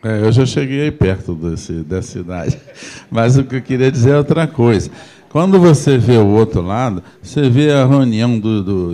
Eu já cheguei aí perto dessa idade. Mas o que eu queria dizer é outra coisa. Quando você vê o outro lado, você vê a reunião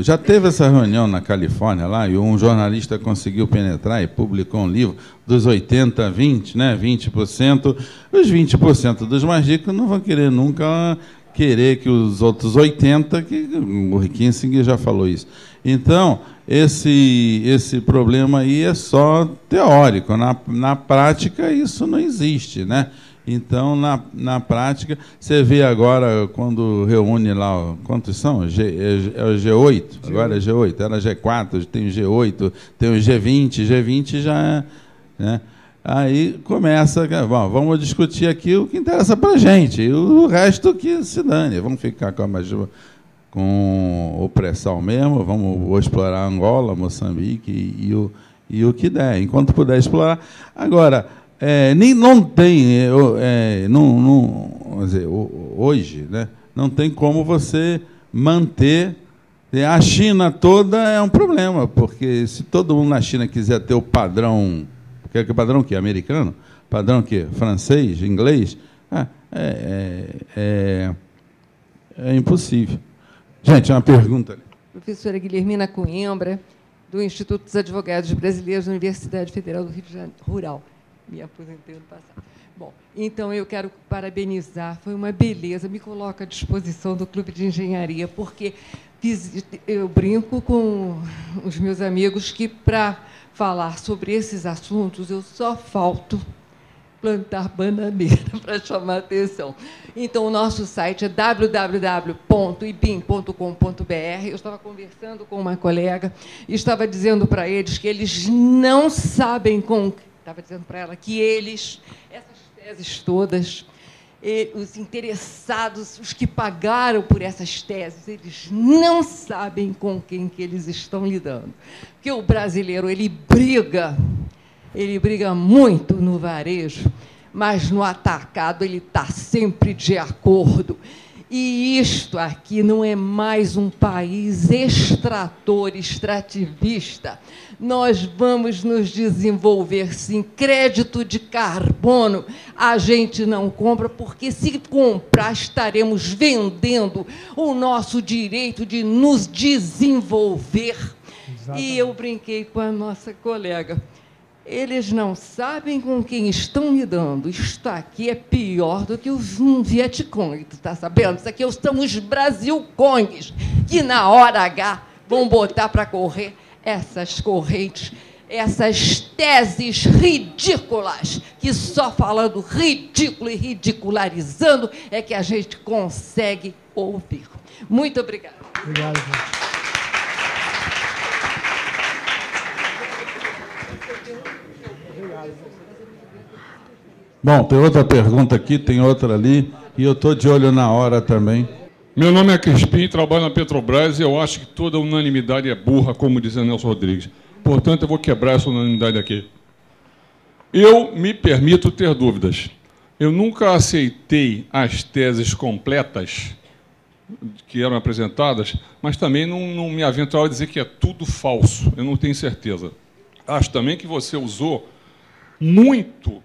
Já teve essa reunião na Califórnia lá, e um jornalista conseguiu penetrar e publicou um livro dos 80 a 20, né? 20%. Os 20% dos mais ricos não vão querer nunca que os outros 80, que o Kissinger já falou isso. Então, esse problema aí é só teórico. Na prática, isso não existe, né? Então, na prática, você vê agora, quando reúne lá, quantos são? É o G8, agora é G8, era G4, tem o G8, tem o G20, G20 já... Né? Aí começa, bom, vamos discutir aqui o que interessa para a gente, e o resto que se dane, vamos ficar com o pré-sal mesmo, vou explorar Angola, Moçambique e o que der, enquanto puder explorar. Agora, não tem, vamos dizer, hoje, né, não tem como você manter. A China toda é um problema, porque se todo mundo na China quiser ter o padrão, que padrão o quê? Americano? Padrão o quê? Francês? Inglês? É impossível. Gente, uma pergunta. Professora Guilhermina Coimbra, do Instituto dos Advogados Brasileiros da Universidade Federal do Rio de Janeiro, Rural. Me aposentei ano passado. Bom, então eu quero parabenizar, foi uma beleza, me coloco à disposição do Clube de Engenharia, porque eu brinco com os meus amigos que, para falar sobre esses assuntos, eu só falto plantar bananeira para chamar a atenção. Então, o nosso site é www.ibim.com.br. Eu estava conversando com uma colega e estava dizendo para eles que eles não sabem estava dizendo para ela que essas teses todas, os interessados, os que pagaram por essas teses, eles não sabem com quem que eles estão lidando. Porque o brasileiro, ele briga muito no varejo, mas no atacado ele está sempre de acordo. E isto aqui não é mais um país extrativista. Nós vamos nos desenvolver, sim. Crédito de carbono a gente não compra, porque, se comprar, estaremos vendendo o nosso direito de nos desenvolver. Exatamente. E eu brinquei com a nossa colega. Eles não sabem com quem estão lidando. Isto aqui é pior do que um Vietcong, tu está sabendo? Isso aqui são os Brasil-Kongs, que, na hora H, vão botar para correr essas correntes, essas teses ridículas, que só falando ridículo e ridicularizando é que a gente consegue ouvir. Muito obrigada. Obrigado, gente. Bom, tem outra pergunta aqui, tem outra ali, e eu estou de olho na hora também. Meu nome é Crispim, trabalho na Petrobras e eu acho que toda unanimidade é burra, como diz Nelson Rodrigues. Portanto, eu vou quebrar essa unanimidade aqui. Eu me permito ter dúvidas. Eu nunca aceitei as teses completas que eram apresentadas, mas também não me aventurava a dizer que é tudo falso. Eu não tenho certeza. Acho também que você usou muito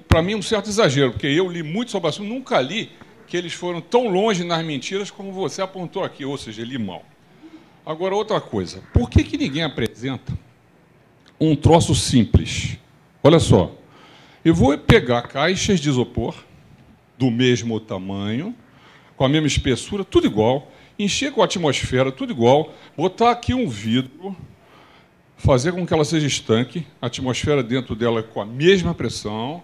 para mim, um certo exagero, porque eu li muito sobre o assunto, nunca li que eles foram tão longe nas mentiras como você apontou aqui, ou seja, li mal. Agora, outra coisa, por que ninguém apresenta um troço simples? Olha só, eu vou pegar caixas de isopor do mesmo tamanho, com a mesma espessura, tudo igual, encher com a atmosfera, tudo igual, botar aqui um vidro, fazer com que ela seja estanque, a atmosfera dentro dela com a mesma pressão,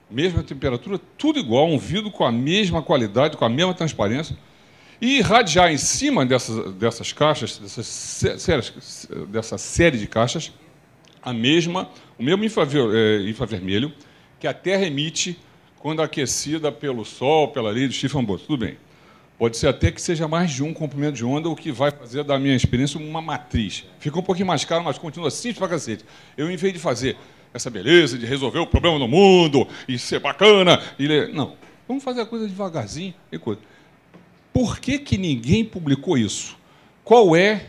mesma temperatura, tudo igual, um vidro com a mesma qualidade, com a mesma transparência, e irradiar em cima dessas caixas, dessa série de caixas, o mesmo infravermelho que a Terra emite quando aquecida pelo Sol, pela lei do Stephen Hawking. Tudo bem. Pode ser até que seja mais de um comprimento de onda, o que vai fazer, da minha experiência, uma matriz. Fica um pouquinho mais caro, mas continua simples pra cacete. Eu, em vez de fazer essa beleza de resolver o problema no mundo e ser bacana, não. Vamos fazer a coisa devagarzinho. Por que ninguém publicou isso? Qual é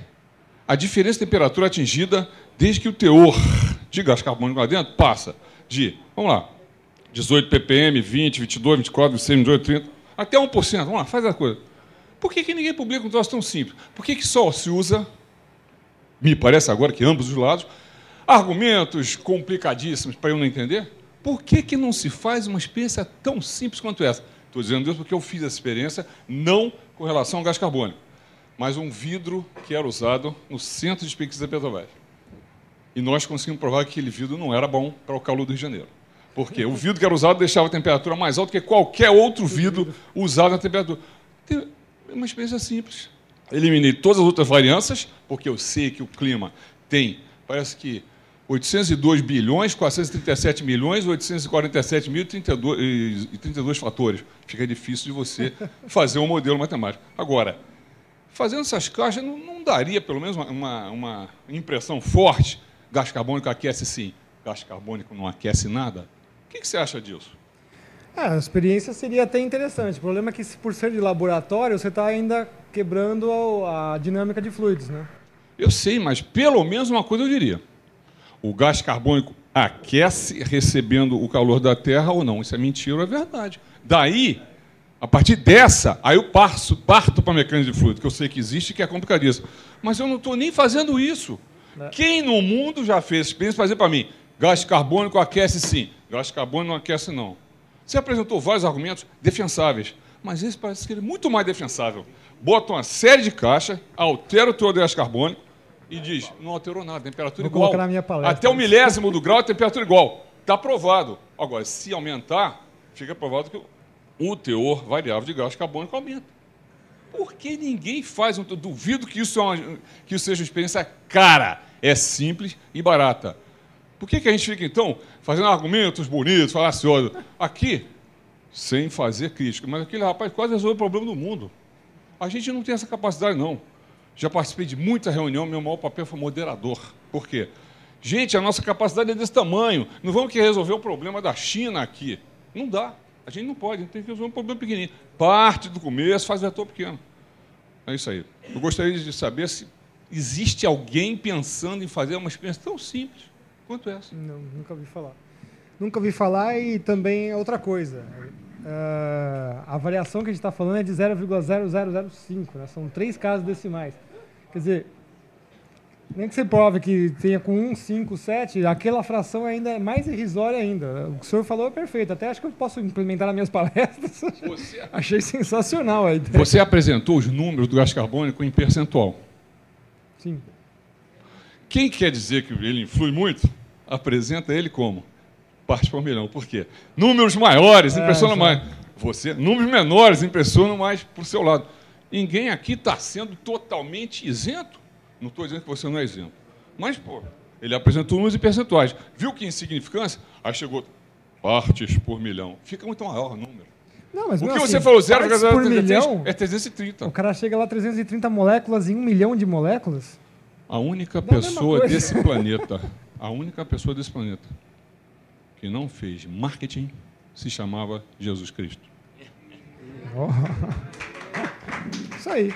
a diferença de temperatura atingida desde que o teor de gás carbônico lá dentro passa de, vamos lá, 18 ppm, 20, 22, 24, 26, 28, 30, até 1%. Vamos lá, faz a coisa. Por que ninguém publica um troço tão simples? Por que só se usa, me parece agora que ambos os lados, argumentos complicadíssimos para eu não entender? Por que não se faz uma experiência tão simples quanto essa? Estou dizendo isso porque eu fiz essa experiência não com relação ao gás carbônico, mas um vidro que era usado no centro de pesquisa da Petrobras. E nós conseguimos provar que aquele vidro não era bom para o calor do Rio de Janeiro. Porque o vidro que era usado deixava a temperatura mais alta que qualquer outro vidro usado na temperatura. É uma experiência simples. Eliminei todas as outras variâncias, porque eu sei que o clima tem, parece que 802 bilhões, 437 milhões, 847 mil e 32 fatores. Fica difícil de você fazer um modelo matemático. Agora, fazendo essas caixas, não daria, pelo menos, uma impressão forte. Gás carbônico aquece sim. Gás carbônico não aquece nada. O que você acha disso? A experiência seria até interessante. O problema é que, por ser de laboratório, você está ainda quebrando a dinâmica de fluidos, né? Eu sei, mas pelo menos uma coisa eu diria. O gás carbônico aquece recebendo o calor da Terra ou não? Isso é mentira ou é verdade? Daí, a partir dessa, aí eu parto para a mecânica de fluido, que eu sei que existe e que é complicadíssimo. Mas eu não estou nem fazendo isso. Quem no mundo já fez experiência fazer para mim? Gás carbônico aquece sim, gás carbônico não aquece não. Você apresentou vários argumentos defensáveis, mas esse parece que ele é muito mais defensável. Bota uma série de caixas, altera o teor de gás carbônico e diz, não alterou nada, temperatura Vou igual. colocar na minha palestra. Até o milésimo do grau, temperatura igual. Está aprovado. Agora, se aumentar, fica provado que o teor variável de gás carbônico aumenta. Por que ninguém faz? Eu duvido que isso seja uma experiência cara. É simples e barata. Por que a gente fica, então, fazendo argumentos bonitos, falaciosos? Aqui, sem fazer crítica. Mas aquele rapaz quase resolveu o problema do mundo. A gente não tem essa capacidade, não. Já participei de muita reunião, meu maior papel foi moderador. Por quê? Gente, a nossa capacidade é desse tamanho. Não vamos querer resolver o problema da China aqui. Não dá. A gente não pode, a gente tem que resolver um problema pequenininho. Parte do começo, faz vetor pequeno. É isso aí. Eu gostaria de saber se existe alguém pensando em fazer uma experiência tão simples quanto essa. Não, nunca ouvi falar. Nunca ouvi falar e também é outra coisa. A variação que a gente está falando é de 0,0005, né? São 3 casas decimais. Quer dizer, nem que você prove que tenha com 1, 5, 7, aquela fração ainda é mais irrisória ainda. O que o senhor falou é perfeito. Até acho que eu posso implementar nas minhas palestras. Achei sensacional a ideia. Você apresentou os números do gás carbônico em percentual. Sim. Quem quer dizer que ele influi muito, apresenta ele como parte por milhão. Por quê? Números maiores impressionam mais. Números menores impressionam mais para o seu lado. Ninguém aqui está sendo totalmente isento. Não estou dizendo que você não é isento. Mas, pô, ele apresentou números e percentuais. Viu que insignificância? Aí chegou partes por milhão. Fica muito maior o número. Não, mas o que assim, você falou, por milhão, é 330. O cara chega lá 330 moléculas em 1 milhão de moléculas? A única pessoa desse planeta, que não fez marketing se chamava Jesus Cristo. Oh. Isso aí.